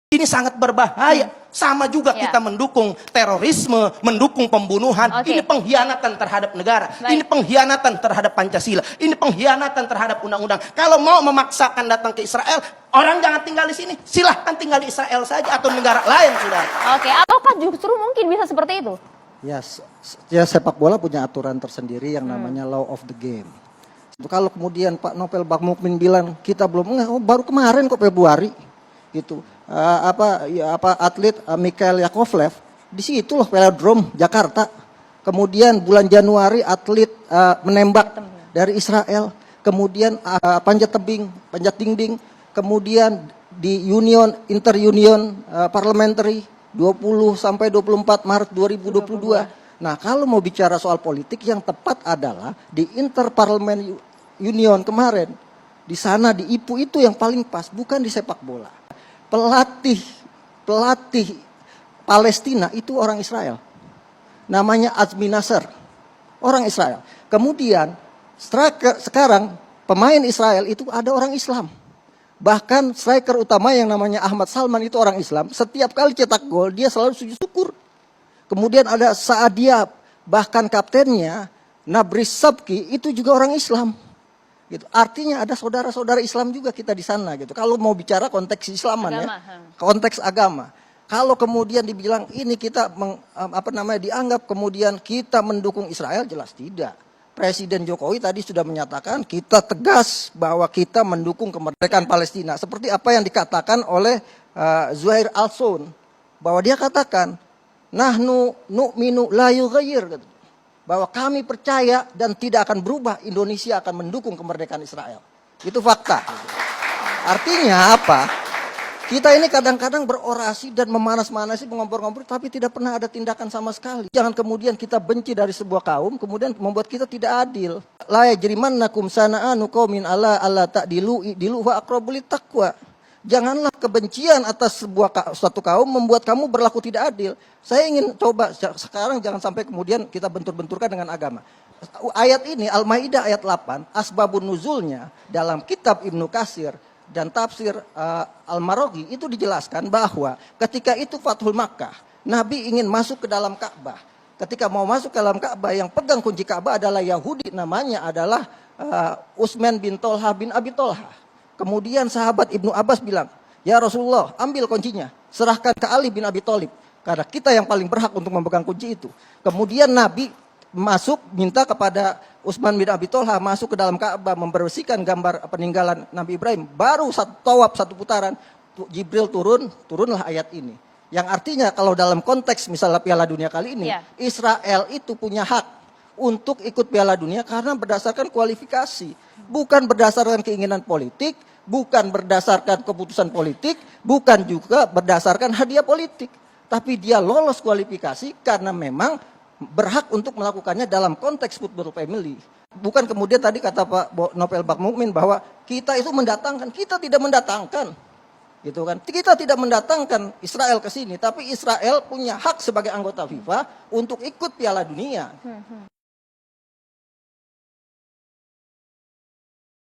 Ini sangat berbahaya. Sama juga kita mendukung terorisme, mendukung pembunuhan. Ini pengkhianatan terhadap negara. Ini pengkhianatan terhadap Pancasila. Ini pengkhianatan terhadap undang-undang. Kalau mau memaksakan datang ke Israel, orang jangan tinggal di sini. Silahkan tinggal di Israel saja atau negara lain, sudah. Oke, apakah justru mungkin bisa seperti itu? Ya, sepak bola punya aturan tersendiri yang namanya law of the game. Kalau kemudian Pak Novel Bakmukmin bilang kita belum, baru kemarin kok Februari, gitu. Atlet Mikhail Yakovlev di situ loh velodrome Jakarta. Kemudian bulan Januari atlet menembak dari Israel. Kemudian panjat tebing, panjat dinding. Kemudian di Inter Union Parliamentary 20 sampai 24 Maret 2022. Nah, kalau mau bicara soal politik, yang tepat adalah di Inter Parliament Union kemarin. Di sana di IPU itu yang paling pas, bukan di sepak bola. Pelatih Palestina itu orang Israel. Namanya Azmi Nasser. Orang Israel. Kemudian sekarang pemain Israel itu ada orang Islam. Bahkan striker utama yang namanya Ahmad Salman itu orang Islam. Setiap kali cetak gol dia selalu sujud syukur. Kemudian ada Sa'adiyab, bahkan kaptennya Nabris Sabki itu juga orang Islam. Gitu. Artinya ada saudara-saudara Islam juga kita di sana gitu. Kalau mau bicara konteks Islaman agama, konteks agama. Kalau kemudian dibilang ini kita dianggap kemudian kita mendukung Israel, jelas tidak. Presiden Jokowi tadi sudah menyatakan kita tegas bahwa kita mendukung kemerdekaan Palestina. Seperti apa yang dikatakan oleh Zuhair Al-Sun, bahwa dia katakan nahnu nu'minu la yughayyir, bahwa kami percaya dan tidak akan berubah, Indonesia akan mendukung kemerdekaan Israel. Itu fakta. Artinya apa? Kita ini kadang-kadang berorasi dan memanas-manasi, mengompor-ngompor, tapi tidak pernah ada tindakan sama sekali. Jangan kemudian kita benci dari sebuah kaum, kemudian membuat kita tidak adil. La yajrimannakum sana'anu qaumin ala ta'dilu wa aqrabu littaqwa. Janganlah kebencian atas suatu kaum membuat kamu berlaku tidak adil. Saya ingin coba sekarang jangan sampai kemudian kita bentur-benturkan dengan agama. Ayat ini Al-Maidah ayat 8, asbabun nuzulnya dalam kitab Ibnu Katsir dan tafsir Al-Maraghi itu dijelaskan bahwa ketika itu Fathul Makkah, Nabi ingin masuk ke dalam Ka'bah. Ketika mau masuk ke dalam Ka'bah, yang pegang kunci Ka'bah adalah Yahudi, namanya adalah Utsman bin Tolha bin Abi Tolha. Kemudian sahabat Ibnu Abbas bilang, ya Rasulullah, ambil kuncinya, serahkan ke Ali bin Abi Thalib, karena kita yang paling berhak untuk memegang kunci itu. Kemudian Nabi masuk, minta kepada Utsman bin Abi Tolha masuk ke dalam Ka'bah, membersihkan gambar peninggalan Nabi Ibrahim. Baru satu putaran, Jibril turunlah ayat ini. Yang artinya kalau dalam konteks misalnya Piala Dunia kali ini, Israel itu punya hak untuk ikut Piala Dunia karena berdasarkan kualifikasi. Bukan berdasarkan keinginan politik, bukan berdasarkan keputusan politik, bukan juga berdasarkan hadiah politik. Tapi dia lolos kualifikasi karena memang berhak untuk melakukannya dalam konteks football family. Bukan kemudian tadi kata Pak Novel Bakmukmin bahwa kita itu mendatangkan, kita tidak mendatangkan. Gitu kan? Kita tidak mendatangkan Israel ke sini, tapi Israel punya hak sebagai anggota FIFA untuk ikut Piala Dunia.